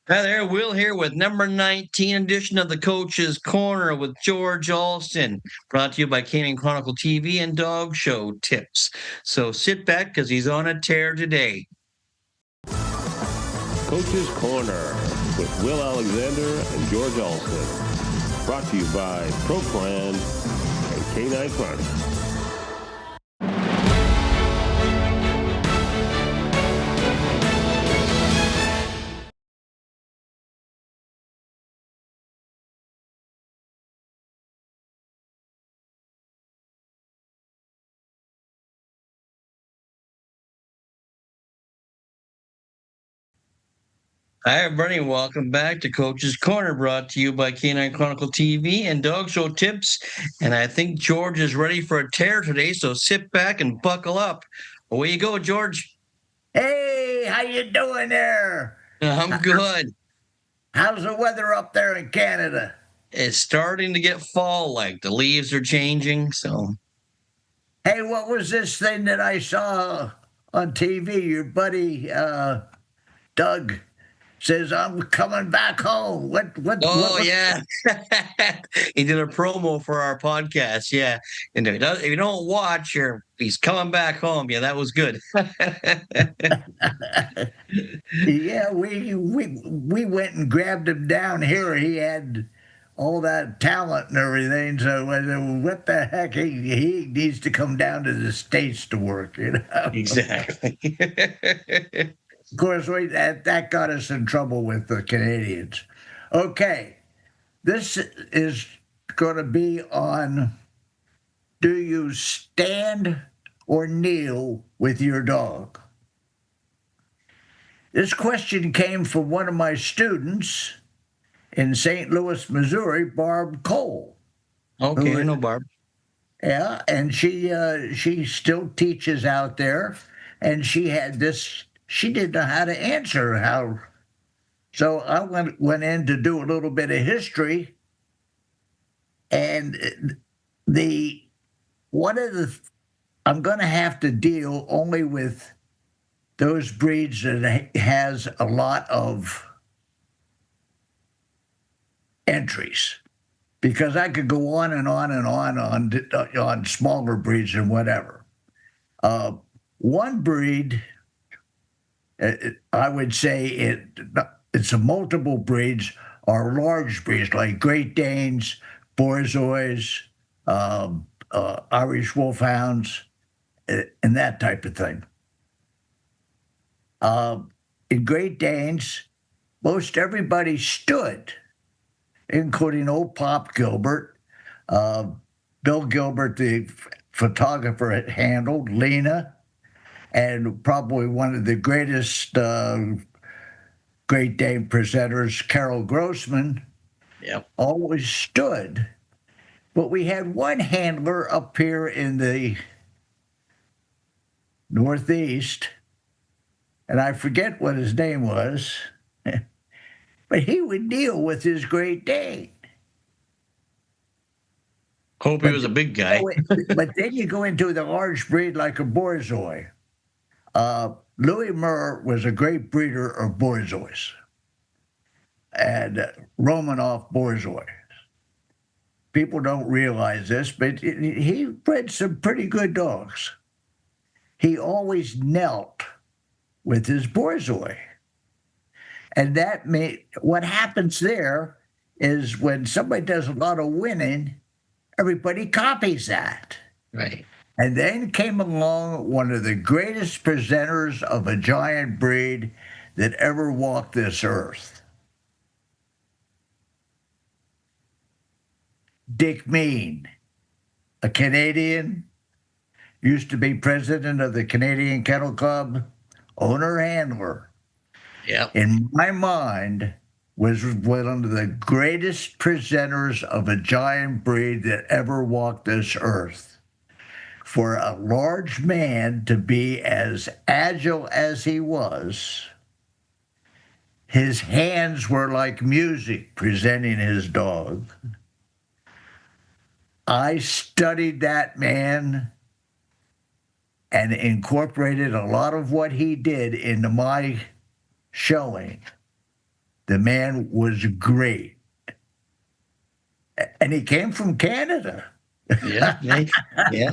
Hi there, Will here with number 19 edition of the Coach's Corner with George Alston, brought to you by Canine Chronicle TV and Dog Show Tips. So sit back because he's on a tear today. Coach's Corner with Will Alexander and George Alston, brought to you by Pro-Plan and Canine Chronicle. Hi, everybody. Welcome back to Coach's Corner, brought to you by Canine Chronicle TV and Dog Show Tips. And I think George is ready for a tear today, so sit back and buckle up. Away you go, George. Hey, how you doing there? I'm good. How's the weather up there in Canada? It's starting to get fall-like. The leaves are changing, so... Hey, what was this thing that I saw on TV? Your buddy Doug says, I'm coming back home. Oh, yeah. He did a promo for our podcast. Yeah. And if you don't watch, he's coming back home. Yeah, that was good. Yeah, we went and grabbed him down here. He had all that talent and everything. So I said, what the heck? He needs to come down to the States to work, you know? Exactly. Of course, that got us in trouble with the Canadians. Okay, this is going to be on, do you stand or kneel with your dog? This question came from one of my students in St. Louis, Missouri, Barb Cole. Okay, I know Barb. Yeah, and she still teaches out there, and she had this. She didn't know how to answer how. So I went in to do a little bit of history, and I'm going to have to deal only with those breeds that has a lot of entries, because I could go on and on and on smaller breeds and whatever. One breed, I would say it's a multiple breeds, are large breeds like Great Danes, Borzois, Irish Wolfhounds, and that type of thing. In Great Danes, most everybody stood, including old Pop Gilbert, Bill Gilbert, the photographer, handled Lena, and probably one of the greatest Great Dane presenters, Carol Grossman, always stood. But we had one handler up here in the Northeast, and I forget what his name was, but he would deal with his Great Dane. Hope he was a big guy. But then you go into the large breed like a Borzoi. Louis Murr was a great breeder of Borzois and Romanoff Borzois. People don't realize this, but he bred some pretty good dogs. He always knelt with his Borzoi. And what happens there is when somebody does a lot of winning, everybody copies that. Right. And then came along one of the greatest presenters of a giant breed that ever walked this earth. Dick Mean, a Canadian, used to be president of the Canadian Kennel Club, owner-handler. Yeah. In my mind, was one of the greatest presenters of a giant breed that ever walked this earth. For a large man to be as agile as he was, his hands were like music presenting his dog. I studied that man and incorporated a lot of what he did into my showing. The man was great. And he came from Canada. Yeah. Yeah.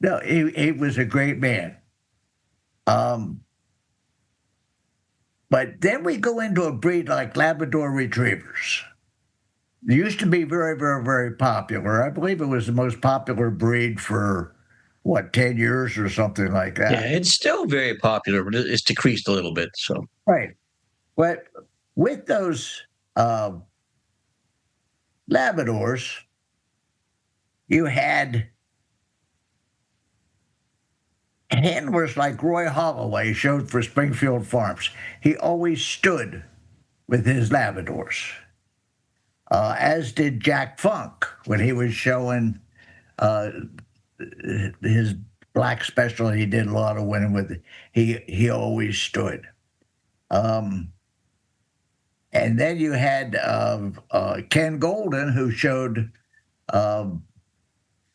No, he was a great man. But then we go into a breed like Labrador Retrievers. They used to be very, very, very popular. I believe it was the most popular breed for, 10 years or something like that. Yeah. It's still very popular, but it's decreased a little bit. So, Right. But with those Labradors, you had handlers like Roy Holloway showed for Springfield Farms. He always stood with his Labradors, as did Jack Funk when he was showing his black special. He did a lot of winning with it. He always stood. And then you had Ken Golden, who showed Sam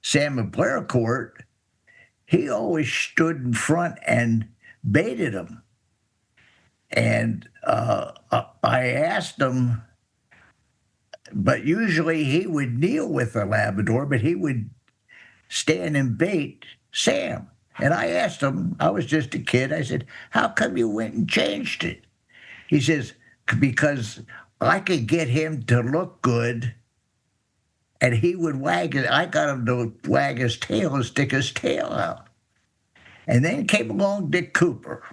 McBlaircourt. He always stood in front and baited him. And I asked him, but usually he would kneel with the Labrador, but he would stand and bait Sam. And I asked him, I was just a kid, I said, how come you went and changed it? He says, because I could get him to look good, and he would wag it. I got him to wag his tail and stick his tail out. And then came along Dick Cooper.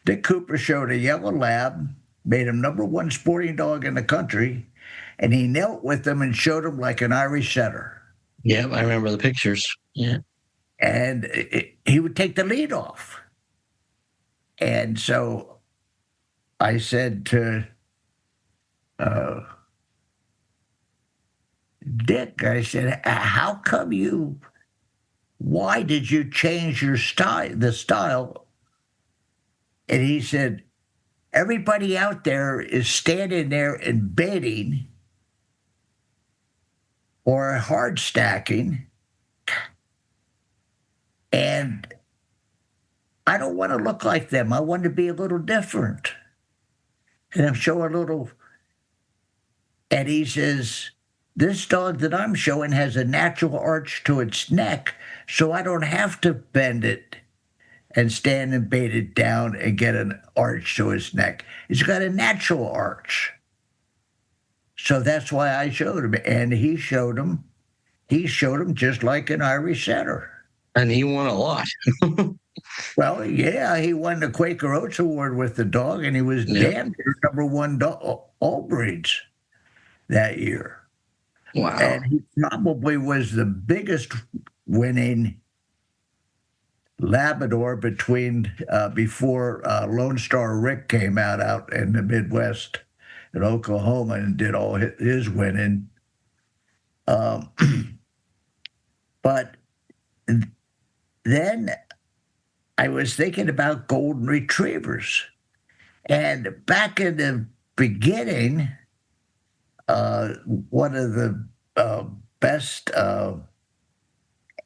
Dick Cooper showed a yellow lab, made him #1 sporting dog in the country, and he knelt with them and showed him like an Irish setter. yeah, I remember the pictures. Yeah. And he would take the lead off. And so I said to Dick, I said, how come why did you change your the style? And he said, everybody out there is standing there and baiting or hard stacking. And I don't want to look like them. I want to be a little different. And I'm showing a little. And he says, this dog that I'm showing has a natural arch to its neck, so I don't have to bend it and stand and bait it down and get an arch to its neck. It's got a natural arch. So that's why I showed him. And he showed him just like an Irish setter. And he won a lot. Well, yeah, he won the Quaker Oats Award with the dog, and he was damn near #1 dog, all breeds that year. Wow. And he probably was the biggest winning Labrador before Lone Star Rick came out in the Midwest in Oklahoma and did all his winning. But then I was thinking about golden retrievers. And back in the beginning, one of the best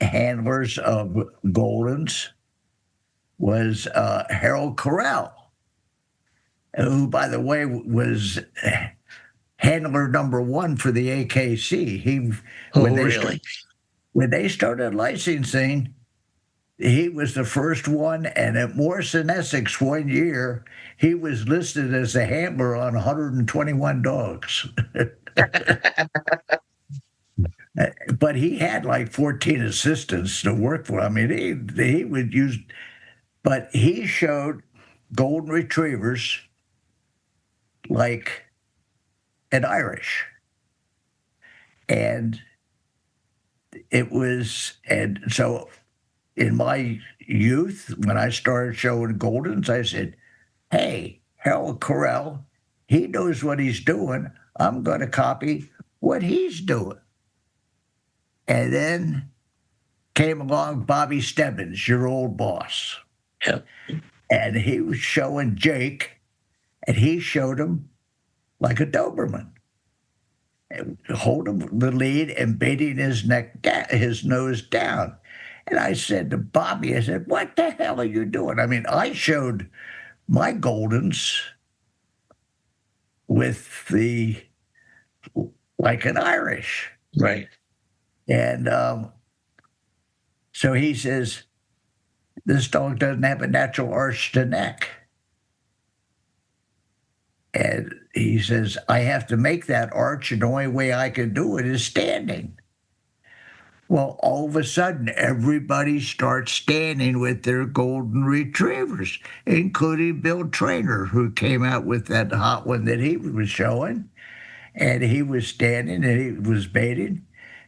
handlers of Goldens was Harold Corral, who, by the way, was handler #1 for the AKC. When they started licensing, he was the first one, and at Morrison Essex one year, he was listed as a handler on 121 dogs. But he had like 14 assistants to work for. I mean, he would use, but he showed golden retrievers like an Irish. And so in my youth, when I started showing Goldens, I said, hey, Harold Corral, he knows what he's doing. I'm going to copy what he's doing. And then came along Bobby Stebbins, your old boss. Yep. And he was showing Jake, and he showed him like a Doberman, holding the lead and baiting his nose down. And I said to Bobby, I said, what the hell are you doing? I mean, I showed my Goldens with the, like an Irish. Right. And so he says, this dog doesn't have a natural arch to neck. And he says, I have to make that arch, and the only way I can do it is standing. Well, all of a sudden, everybody starts standing with their golden retrievers, including Bill Trainer, who came out with that hot one that he was showing. And he was standing and he was baiting.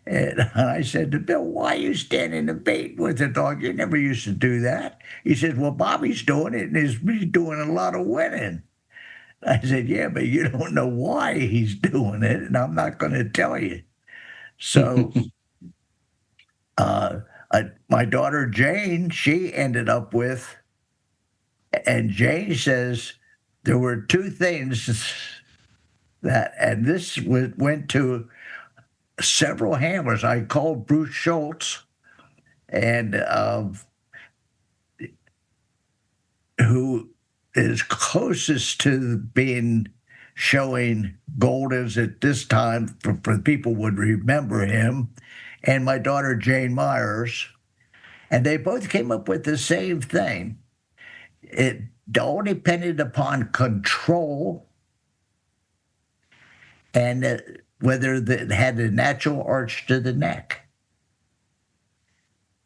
And I said to Bill, why are you standing and baiting with the dog? You never used to do that. He said, well, Bobby's doing it, and he's doing a lot of winning. I said, yeah, but you don't know why he's doing it, and I'm not going to tell you. So my daughter Jane, she ended up with, and Jane says there were two things that, and this went to several handlers. I called Bruce Schultz, and who is closest to being showing Goldens at this time, for people would remember him, and my daughter Jane Myers, and they both came up with the same thing. It all depended upon control and whether it had a natural arch to the neck.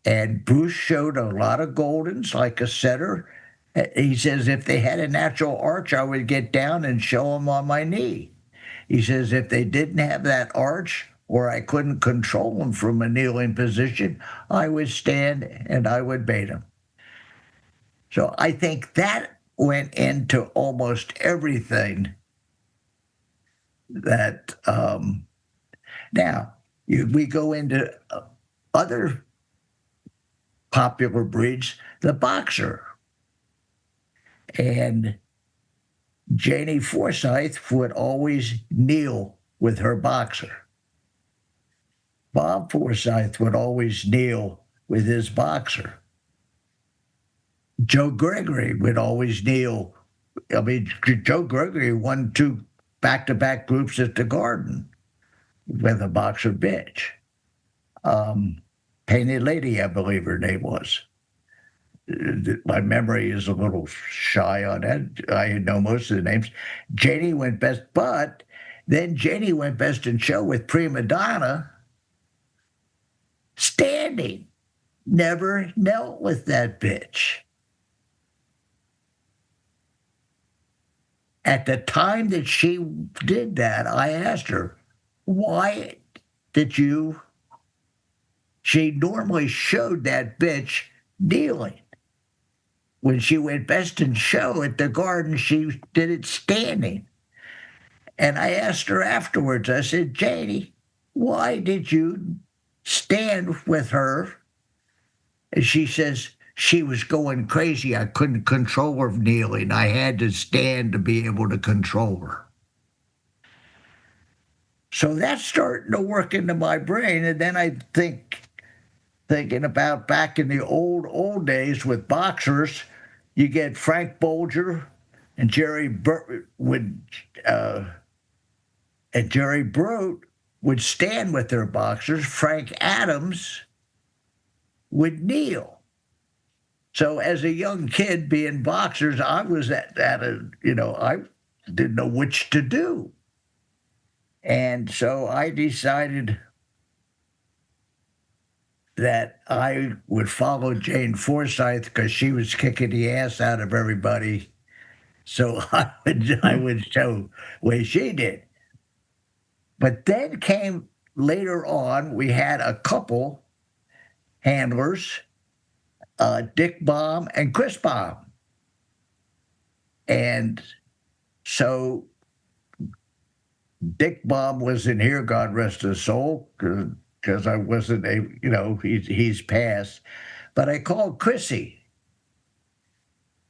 And Bruce showed a lot of Goldens, like a setter. He says, if they had a natural arch, I would get down and show them on my knee. He says, if they didn't have that arch, or I couldn't control them from a kneeling position, I would stand and I would bait them. So I think that went into almost everything that, now, we go into other popular breeds, the boxer. And Janie Forsyth would always kneel with her boxer. Bob Forsyth would always kneel with his boxer. Joe Gregory would always kneel. I mean, Joe Gregory won 2 back-to-back groups at the Garden with a boxer bitch. Painted Lady, I believe her name was. My memory is a little shy on that. I know most of the names. Janie went best, but then Janie went best in show with Prima Donna standing. Never knelt with that bitch. At the time that she did that, I asked her, why did you? She normally showed that bitch kneeling. When she went best in show at the Garden, she did it standing. And I asked her afterwards, I said, Janie, why did you stand with her? And she says, she was going crazy. I couldn't control her kneeling. I had to stand to be able to control her. So that's starting to work into my brain. And then I thinking about back in the old days with boxers, you get Frank Bolger and Jerry Brute would stand with their boxers. Frank Adams would kneel. So as a young kid being boxers, I was I didn't know which to do. And so I decided that I would follow Jane Forsyth because she was kicking the ass out of everybody. So I would show way she did. But then came later on, we had a couple handlers, Dick Baum and Chris Baum. And so Dick Baum wasn't here, God rest his soul, because I wasn't he's passed. But I called Chrissy.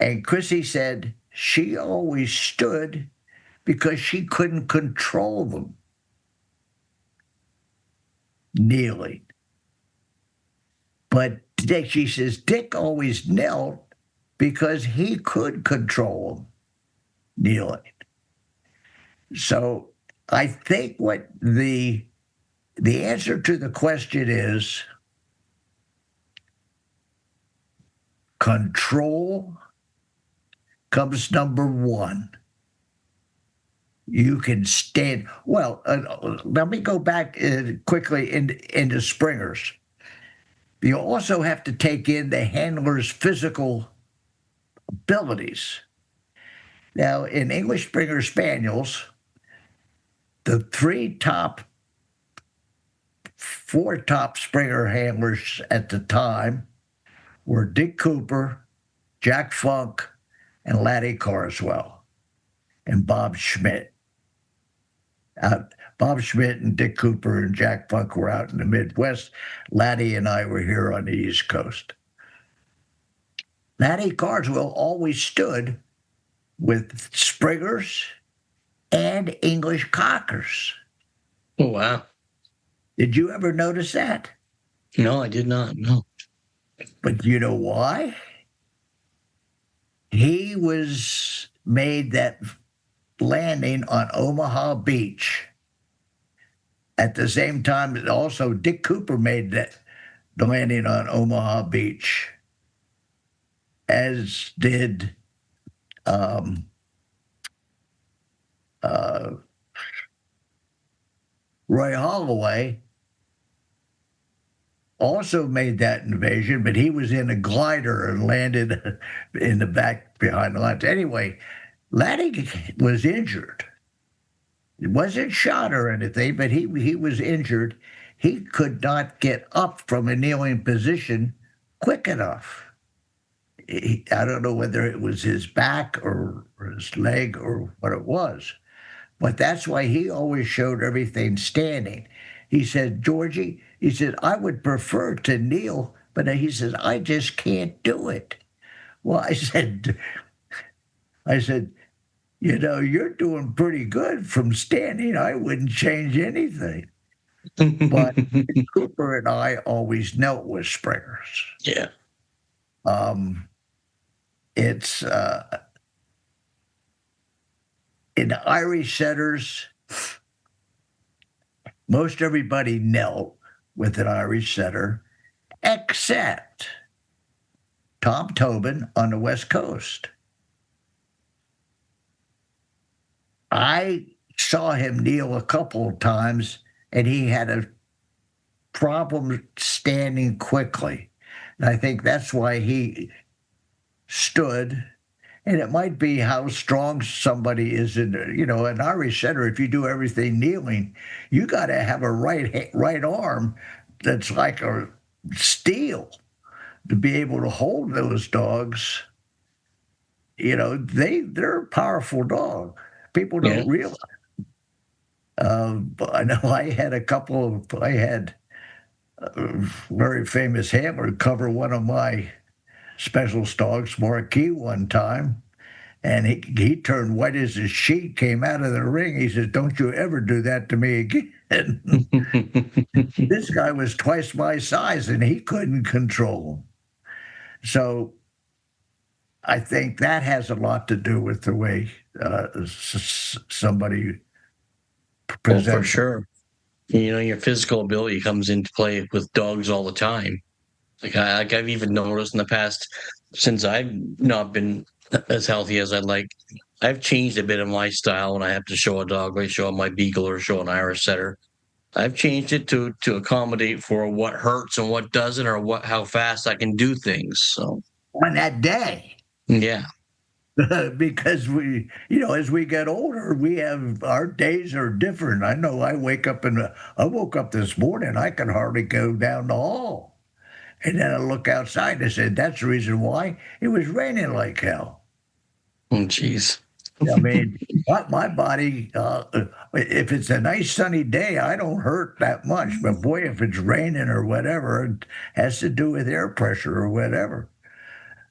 And Chrissy said she always stood because she couldn't control them kneeling. But she says Dick always knelt because he could control them kneeling. So I think what the answer to the question is control comes number one. You can stand. Well, let me go back quickly into springers. You also have to take in the handler's physical abilities. Now, in English Springer Spaniels, the four top Springer handlers at the time were Dick Cooper, Jack Funk, and Laddie Carswell, and Bob Schmidt. Bob Schmidt and Dick Cooper and Jack Funk were out in the Midwest. Laddie and I were here on the East Coast. Laddie Carswell always stood with Springers and English Cockers. Oh, wow. Did you ever notice that? No, I did not. No. But you know why? He was made that landing on Omaha Beach. At the same time, also Dick Cooper made the landing on Omaha Beach, as did Roy Holloway. Also made that invasion, but he was in a glider and landed in the back behind the lines. Anyway, Laddie was injured. He wasn't shot or anything, but he was injured. He could not get up from a kneeling position quick enough. I don't know whether it was his back or his leg or what it was, but that's why he always showed everything standing. He said, Georgie, he said, I would prefer to kneel, but he says, I just can't do it. Well, I said, you know, you're doing pretty good from standing. I wouldn't change anything. But Cooper and I always knelt with Springers. Yeah. It's in the Irish setters, most everybody knelt with an Irish setter, except Tom Tobin on the West Coast. I saw him kneel a couple of times, and he had a problem standing quickly. And I think that's why he stood. And it might be how strong somebody is in, you know, an Irish setter. If you do everything kneeling, you got to have a right arm that's like a steel to be able to hold those dogs. You know, they're a powerful dog. People don't realize. I know I had a very famous handler cover one of my specialist dogs, Marquis, one time, and he turned white as a sheet, came out of the ring. He says, don't you ever do that to me again. This guy was twice my size, and he couldn't control him. So I think that has a lot to do with the way somebody presents. Oh, for sure. You know, your physical ability comes into play with dogs all the time. Like I've even noticed in the past, since I've not been as healthy as I'd like, I've changed a bit of my style when I have to show a dog, like show my beagle or show an Irish setter. I've changed it to accommodate for what hurts and what doesn't, or how fast I can do things. So on that day, yeah, because we, you know, as we get older, our days are different. I know I woke up this morning, I could hardly go down the hall. And then I look outside and I said, that's the reason why. It was raining like hell. Oh, jeez. I mean, my body, if it's a nice sunny day, I don't hurt that much. But boy, if it's raining or whatever, it has to do with air pressure or whatever.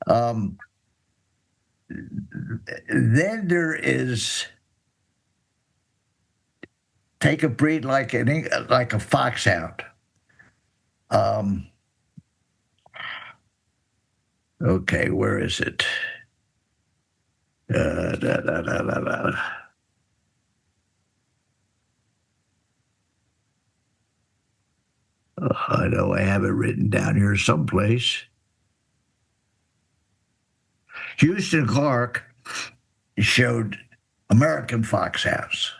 Then there is, take a breed like a foxhound. Okay, where is it? I have it written down here someplace. Houston Clark showed American foxhounds,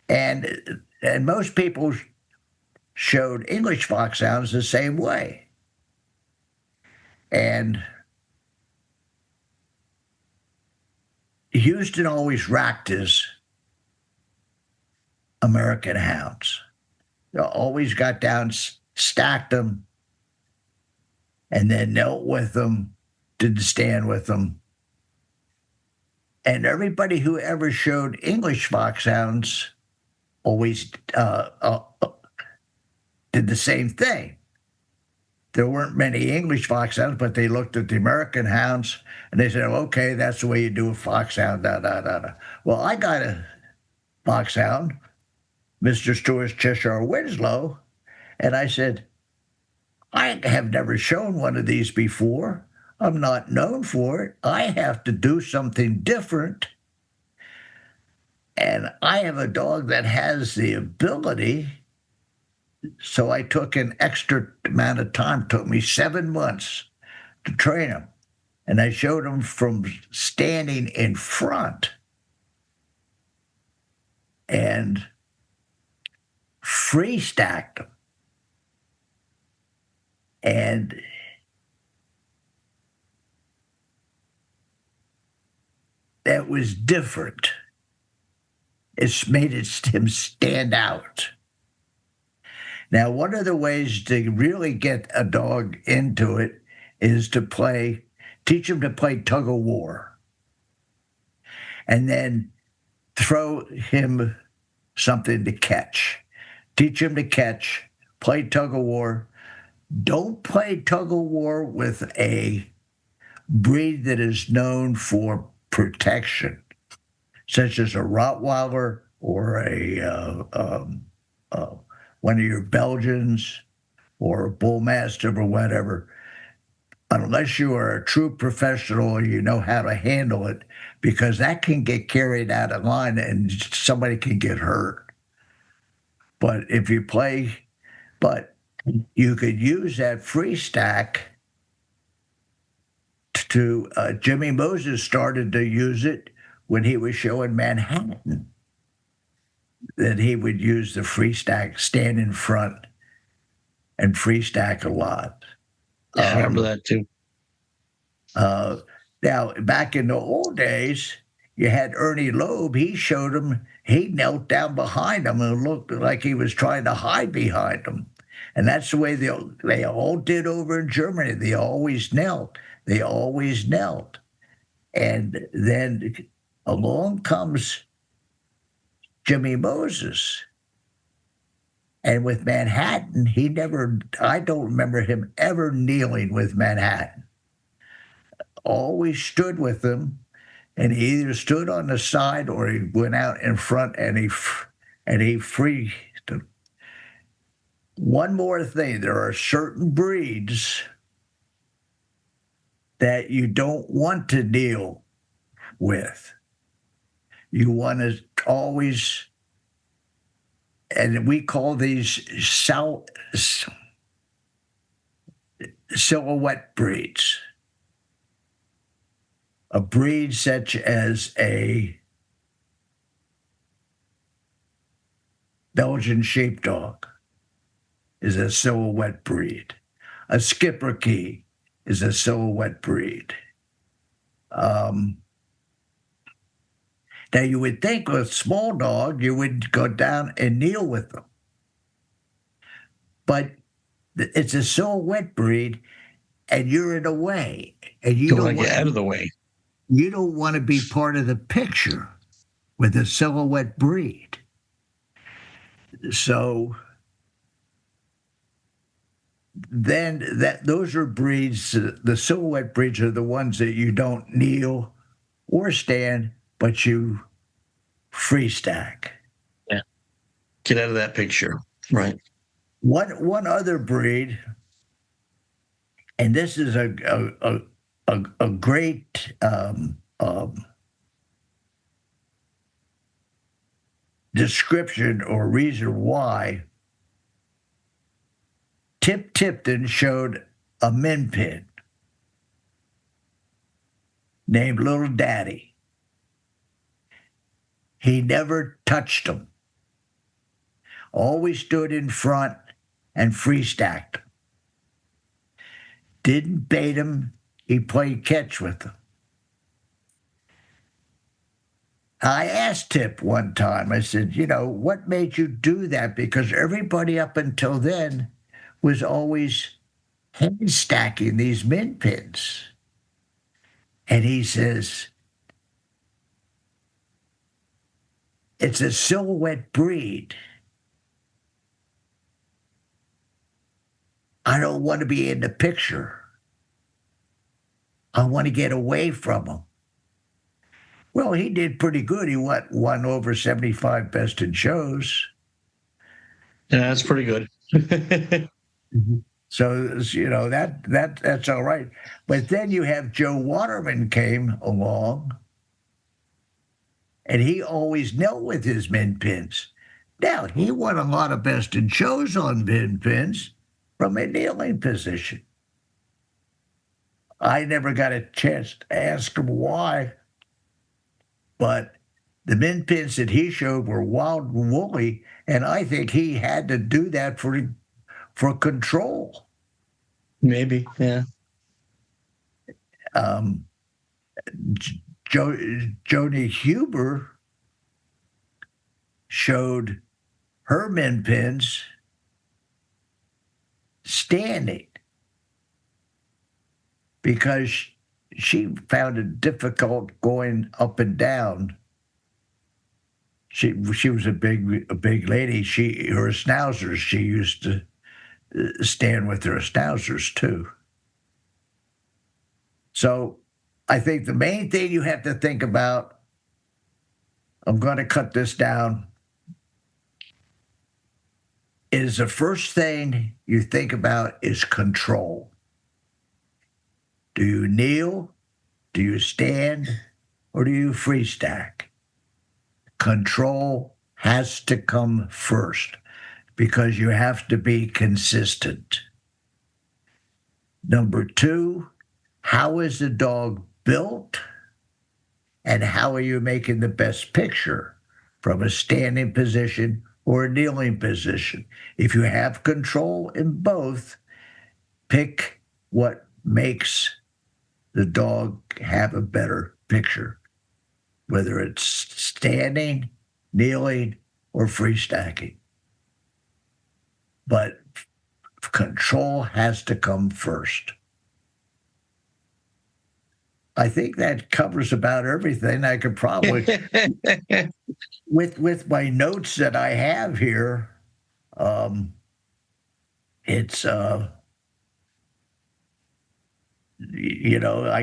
and most people showed English foxhounds the same way. And Houston always racked his American hounds. They always got down, stacked them, and then knelt with them, did the stand with them. And everybody who ever showed English foxhounds always did the same thing. There weren't many English foxhounds, but they looked at the American hounds and they said, okay, that's the way you do a foxhound, da, da, da, da. Well, I got a foxhound, Mr. Stewart's Cheshire Winslow, and I said, I have never shown one of these before. I'm not known for it. I have to do something different. And I have a dog that has the ability. So I took an extra amount of time. It took me 7 months to train him. And I showed him from standing in front and free stacked him. And that was different. It's made him stand out. Now, one of the ways to really get a dog into it is to teach him to play tug of war, and then throw him something to catch. Teach him to catch, play tug of war. Don't play tug of war with a breed that is known for protection, such as a Rottweiler or one of your Belgians or a Bull Mastiff or whatever, unless you are a true professional and you know how to handle it, because that can get carried out of line and somebody can get hurt. But if you you could use that free stack to, Jimmy Moses started to use it when he was showing Manhattan, that he would use the free stack, stand in front and free stack a lot. Yeah, I remember that too. Now, back in the old days, you had Ernie Loeb. He showed him, he knelt down behind him and looked like he was trying to hide behind him. And that's the way they all did over in Germany. They always knelt. They always knelt. And then along comes Jimmy Moses. And with Manhattan, I don't remember him ever kneeling with Manhattan. Always stood with him, and he either stood on the side or he went out in front and he freed him. One more thing, there are certain breeds that you don't want to deal with. You want to always, and we call these silhouette breeds. A breed such as a Belgian sheepdog is a silhouette breed. A Schipperke is a silhouette breed. Now, you would think with a small dog, you would go down and kneel with them. But it's a silhouette breed, and you're in the way. And you don't want to get out of the way. You don't want to be part of the picture with a silhouette breed. So then those are breeds, the silhouette breeds are the ones that you don't kneel or stand, but you free stack. Yeah. Get out of that picture. Right. One other breed, and this is a great description or reason why Tip Tipton showed a min pin named Little Daddy. He never touched them. Always stood in front and free stacked them. Didn't bait him. He played catch with them. I asked Tip one time, I said, what made you do that? Because everybody up until then was always hand stacking these min pins. And he says, it's a silhouette breed. I don't want to be in the picture. I want to get away from them. Well, he did pretty good. He won over 75 best in shows. Yeah, that's pretty good. So, that's all right. But then you have Joe Waterman came along, and he always knelt with his min pins. Now, he won a lot of best in shows on min pins from a kneeling position. I never got a chance to ask him why, but the min pins that he showed were wild and woolly, and I think he had to do that for control. Maybe, yeah. Joni Huber showed her min pins standing because she found it difficult going up and down. She was a big lady. Her schnauzers, she used to stand with her schnauzers too. So I think the main thing you have to think about, I'm going to cut this down, is the first thing you think about is control. Do you kneel? Do you stand? Or do you free stack? Control has to come first because you have to be consistent. Number two, how is the dog built? And how are you making the best picture from a standing position or a kneeling position? If you have control in both, pick what makes the dog have a better picture, whether it's standing, kneeling, or free stacking. But control has to come first. I think that covers about everything. I could probably, with my notes that I have here, it's I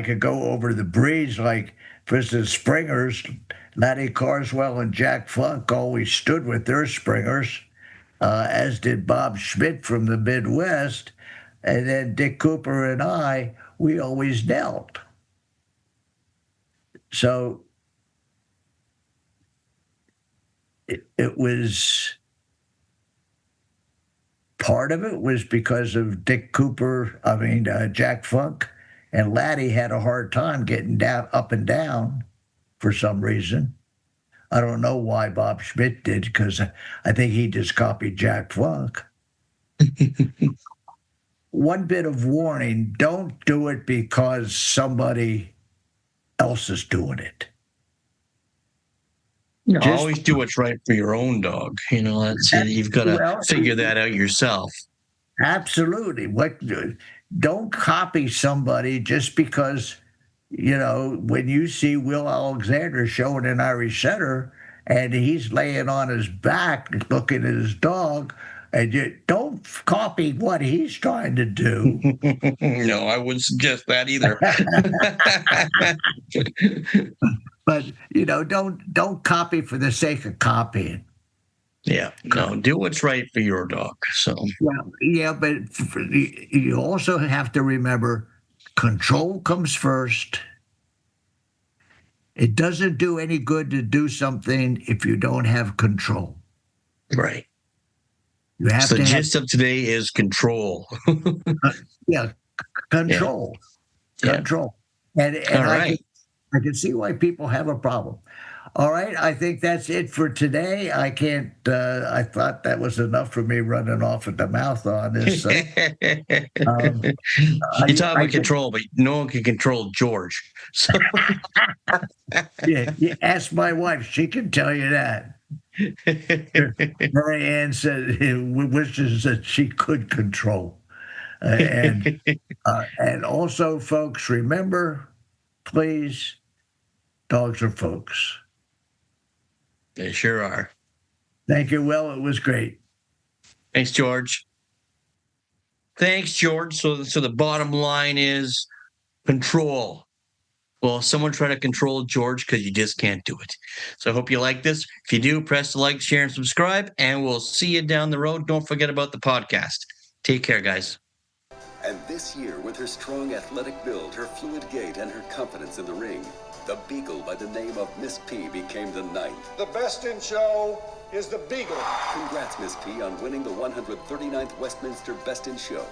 could go over the breeds, like, for instance, Springers. Laddie Carswell and Jack Funk always stood with their Springers, as did Bob Schmidt from the Midwest. And then Dick Cooper and we always knelt. So it was, part of it was because of Jack Funk, and Laddie had a hard time getting down, up and down for some reason. I don't know why Bob Schmidt did, because I think he just copied Jack Funk. One bit of warning, don't do it because somebody else is doing it. Always do what's right for your own dog. You've got to figure that out yourself. Absolutely. Don't copy somebody just because, when you see Will Alexander showing an Irish setter and he's laying on his back looking at his dog, and you don't copy what he's trying to do. No, I wouldn't suggest that either. But don't copy for the sake of copying. Yeah, no, do what's right for your dog. So but you also have to remember, control comes first. It doesn't do any good to do something if you don't have control. Right. You have So the to have, gist of today is control. yeah, control, Yeah. control. And All right. I can see why people have a problem. All right, I think that's it for today. I can't. I thought that was enough for me running off at the mouth on this thing. You talk about control, but no one can control George. So Yeah, ask my wife; she can tell you that. Mary Ann said wishes that she could control, and also, folks, remember, please, dogs are folks. They sure are. Thank you. Well, it was great. Thanks, George. Thanks, George. So the bottom line is control. Well, someone try to control George because you just can't do it. So I hope you like this. If you do, press the like, share, and subscribe, and we'll see you down the road. Don't forget about the podcast. Take care, guys. And this year, with her strong athletic build, her fluid gait, and her confidence in the ring, the Beagle by the name of Miss P became the 9th. The best in show is the Beagle. Congrats, Miss P, on winning the 139th Westminster Best in Show.